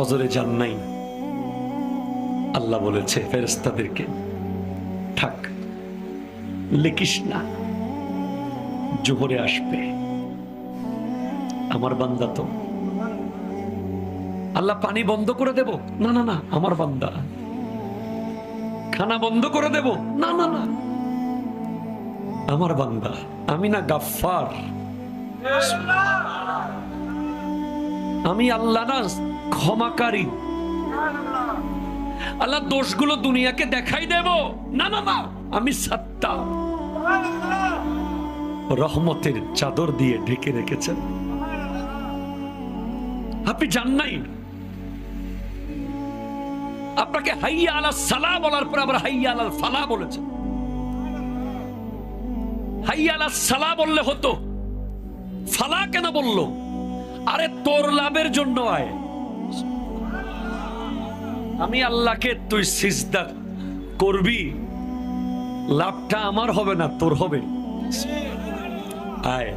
ফজরে যান নাই, আল্লাহ বলেছে ফেরেশতাদেরকে, থাক লিখিস না, জোহরে আসবে। আমার বান্দা তো, আল্লাহ পানি বন্ধ করে দেব? না না না, আমার বান্দা। খানা বন্ধ করে দেব? না না না, আমার বান্দা। আমি না গাফফার? আমি আল্লাহ না ক্ষমাকারী? আল্লাহ দোষগুলো দুনিয়াকে দেখাই দেব? না না না, আমি সাত্তার। রহমতের চাদর দিয়ে ঢেকে রেখেছেন। আপনি জান নাই? আপনাকে হাইয়া আলা সালাহ বলার পর আবার হাইয়া আলাল ফালাহ বলেছেন। হাইয়া আলা সালাহ বললে হতো, ফালাহ কেন বললো? আরে তোর লাভের জন্য আয়। আমি আল্লাহকে, তুই সিজদা করবি, লাভটা আমার হবে না, তোর হবে। আয়।